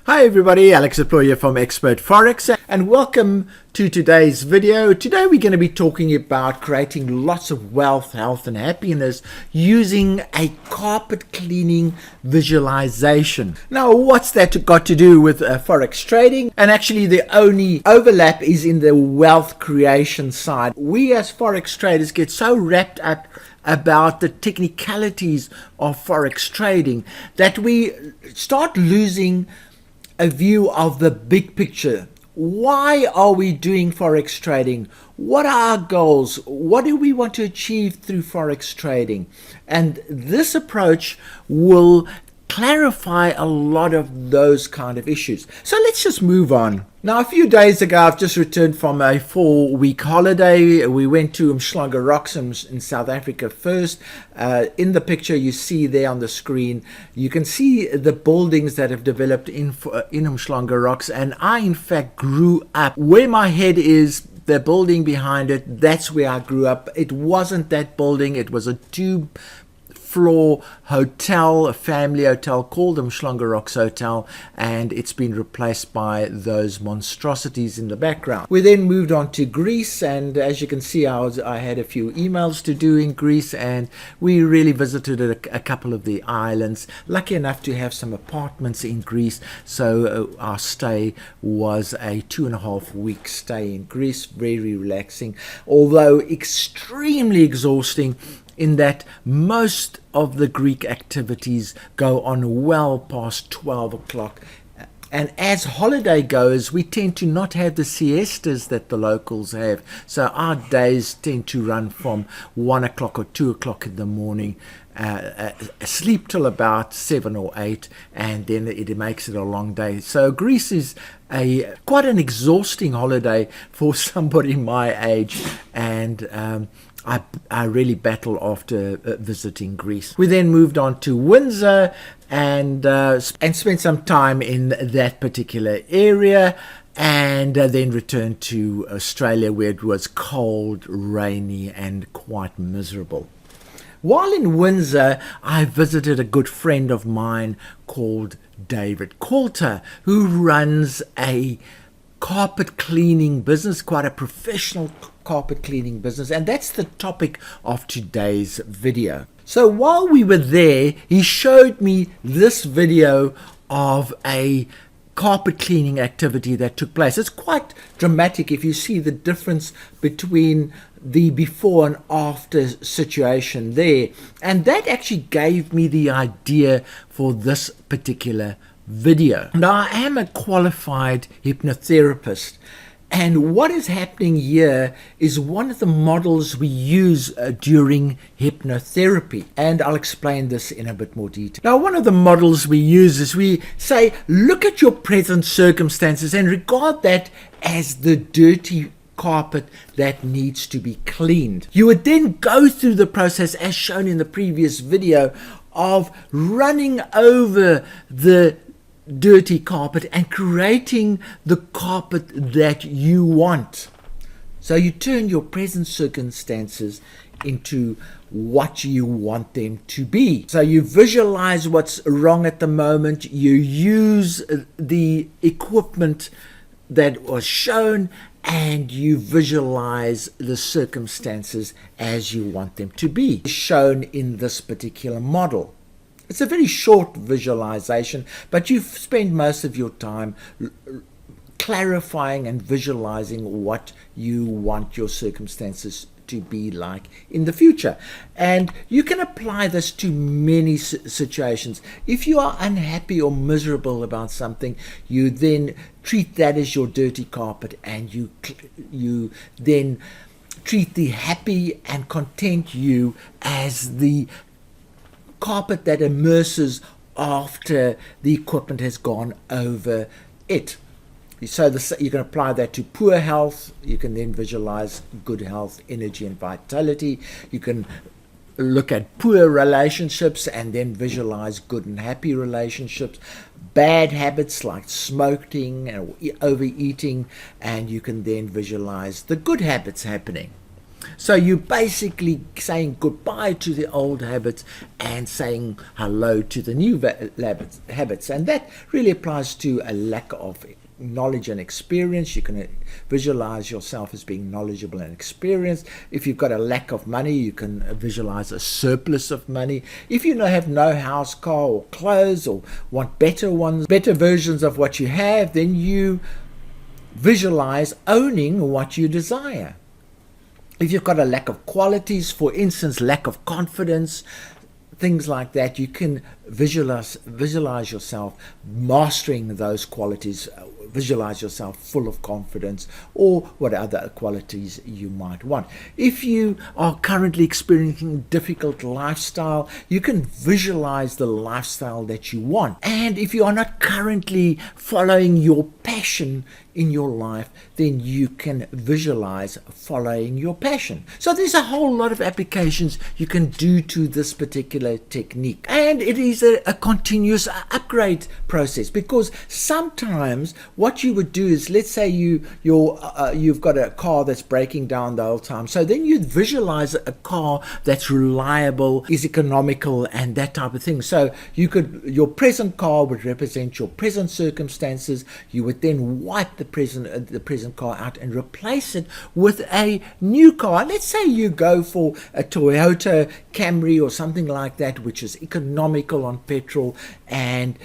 Hi everybody, Alex Employer from Expert Forex, and welcome to today's video. Today we're going to be talking about creating lots of wealth, health and happiness using a carpet cleaning visualization. Now what's that got to do with Forex trading? And actually the only overlap is in the wealth creation side. We as Forex traders get so wrapped up about the technicalities of Forex trading that we start losing a view of the big picture. Why are we doing Forex trading? What are our goals? What do we want to achieve through Forex trading? And this approach will clarify a lot of those kind of issues. So let's just move on. Now, a few days ago, I've just returned from a 4-week holiday. We went to Umhlanga Rocks in South Africa first. In the picture you see there on the screen, you can see the buildings that have developed in Umhlanga Rocks. And I, in fact, grew up where my head is. The building behind it, that's where I grew up. It wasn't that building. It was a two-floor hotel, a family hotel called Umhlanga Rocks Hotel, and it's been replaced by those monstrosities in the background. We then moved on to Greece, and as you can see, I had a few emails to do in Greece, and we really visited a couple of the islands. Lucky enough to have some apartments in Greece, so our stay was a 2.5-week stay in Greece. Very relaxing, although extremely exhausting, in that most of the Greek activities go on well past 12 o'clock. And as holiday goes, we tend to not have the siestas that the locals have. So our days tend to run from 1 o'clock or 2 o'clock in the morning, sleep till about 7 or 8, and then it makes it a long day. So Greece is quite an exhausting holiday for somebody my age, and I really battle after visiting Greece. We then moved on to Windsor and spent some time in that particular area, and then returned to Australia, where it was cold, rainy and quite miserable. While in Windsor, I visited a good friend of mine called David Quilter, who runs a carpet cleaning business, quite a professional carpet cleaning business, and that's the topic of today's video. So while we were there, he showed me this video of a carpet cleaning activity that took place. It's quite dramatic if you see the difference between the before and after situation there, and that actually gave me the idea for this particular video. Now, I am a qualified hypnotherapist, and what is happening here is one of the models we use during hypnotherapy, and I'll explain this in a bit more detail. Now, one of the models we use is we say, look at your present circumstances and regard that as the dirty carpet that needs to be cleaned. You would then go through the process, as shown in the previous video, of running over the dirty carpet and creating the carpet that you want. So you turn your present circumstances into what you want them to be. So you visualize what's wrong at the moment, you use the equipment that was shown, and you visualize the circumstances as you want them to be, shown in this particular model. It's a very short visualization, but you spend most of your time clarifying and visualizing what you want your circumstances to be like in the future. And you can apply this to many situations. If you are unhappy or miserable about something, you then treat that as your dirty carpet, and you then treat the happy and content you as the carpet that immerses after the equipment has gone over it. So you can apply that to poor health. You can then visualize good health, energy and vitality. You can look at poor relationships and then visualize good and happy relationships. Bad habits like smoking and overeating, and you can then visualize the good habits happening. So you're basically saying goodbye to the old habits and saying hello to the new habits. And that really applies to a lack of knowledge and experience. You can visualize yourself as being knowledgeable and experienced. If you've got a lack of money, you can visualize a surplus of money. If you have no house, car, or clothes, or want better ones, better versions of what you have, then you visualize owning what you desire. If you've got a lack of qualities, for instance, lack of confidence, things like that, you can visualize yourself mastering those qualities, visualize yourself full of confidence, or what other qualities you might want. If you are currently experiencing a difficult lifestyle, you can visualize the lifestyle that you want. And if you are not currently following your passion in your life, then you can visualize following your passion. So there's a whole lot of applications you can do to this particular technique. And it is a continuous upgrade process, because sometimes what you would do is, let's say you've got a car that's breaking down the whole time. So then you visualize a car that's reliable, is economical, and that type of thing. So your present car would represent your present circumstances. You would then wipe the present car out and replace it with a new car. Let's say you go for a Toyota Camry or something like that, which is economical on petrol, and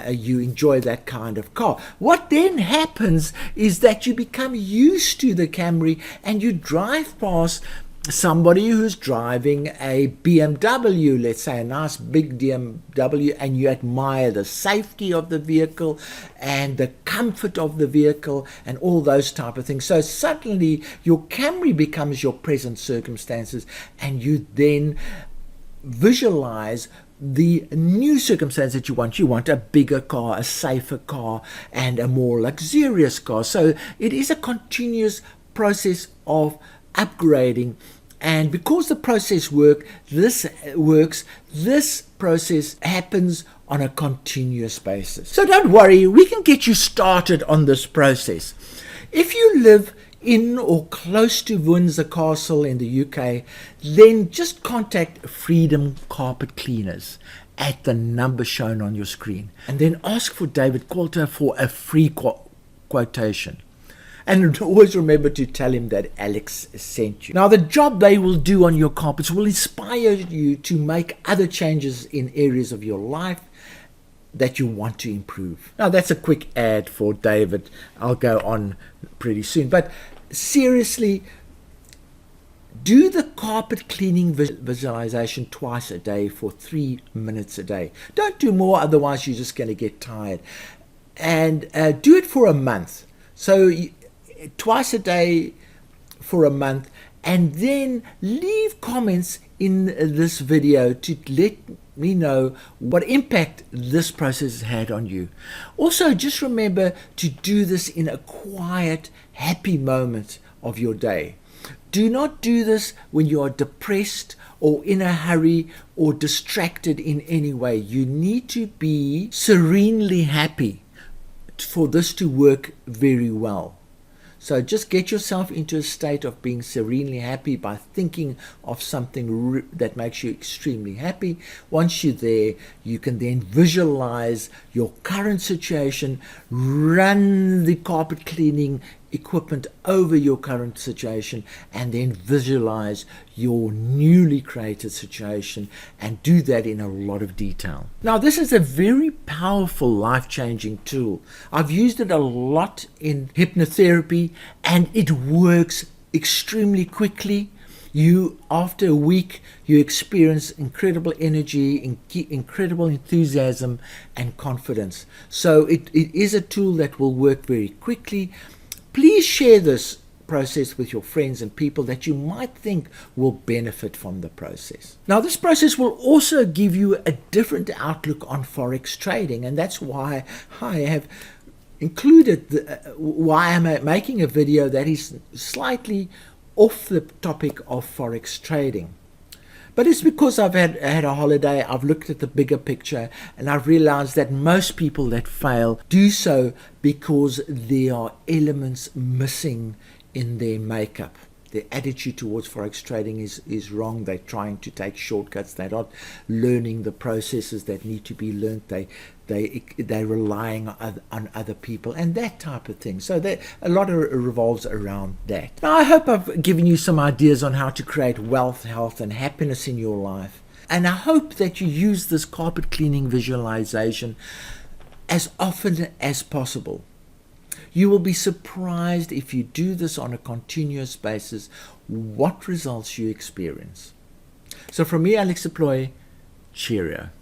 you enjoy that kind of car. What then happens is that you become used to the Camry, and you drive past somebody who's driving a BMW, let's say a nice big BMW, and you admire the safety of the vehicle and the comfort of the vehicle and all those type of things. So suddenly your Camry becomes your present circumstances, and you then visualize the new circumstance that you want. You want a bigger car, a safer car, and a more luxurious car. So it is a continuous process of upgrading. And because the process works, this process happens on a continuous basis. So don't worry, we can get you started on this process. If you live in or close to Windsor Castle in the UK, then just contact Freedom Carpet Cleaners at the number shown on your screen, and then ask for David Quilter for a free quotation. And always remember to tell him that Alex sent you. Now, the job they will do on your carpets will inspire you to make other changes in areas of your life that you want to improve. Now, that's a quick ad for David. I'll go on pretty soon. But seriously, do the carpet cleaning visualization twice a day for 3 minutes a day. Don't do more, otherwise you're just going to get tired. And do it for a month. So twice a day for a month, and then leave comments in this video to let me know what impact this process has had on you. Also, just remember to do this in a quiet, happy moment of your day. Do not do this when you are depressed or in a hurry or distracted in any way. You need to be serenely happy for this to work very well. So just get yourself into a state of being serenely happy by thinking of something that makes you extremely happy. Once you're there, you can then visualize your current situation, run the carpet cleaning equipment over your current situation, and then visualize your newly created situation, and do that in a lot of detail. Now, this is a very powerful, life-changing tool. I've used it a lot in hypnotherapy, and it works extremely quickly. After a week, you experience incredible energy, incredible enthusiasm, and confidence. So it is a tool that will work very quickly. Please share this process with your friends and people that you might think will benefit from the process. Now, this process will also give you a different outlook on Forex trading, and that's why I have included why I'm making a video that is slightly off the topic of Forex trading. But it's because I've had a holiday, I've looked at the bigger picture, and I've realized that most people that fail do so because there are elements missing in their makeup. their attitude towards forex trading is wrong. They're trying to take shortcuts. They're not learning the processes that need to be learned. They're relying on other people and that type of thing. So a lot of it revolves around that. Now, I hope I've given you some ideas on how to create wealth, health, and happiness in your life. And I hope that you use this carpet cleaning visualization as often as possible. You will be surprised if you do this on a continuous basis what results you experience. So from me, Alex Deploy, cheerio.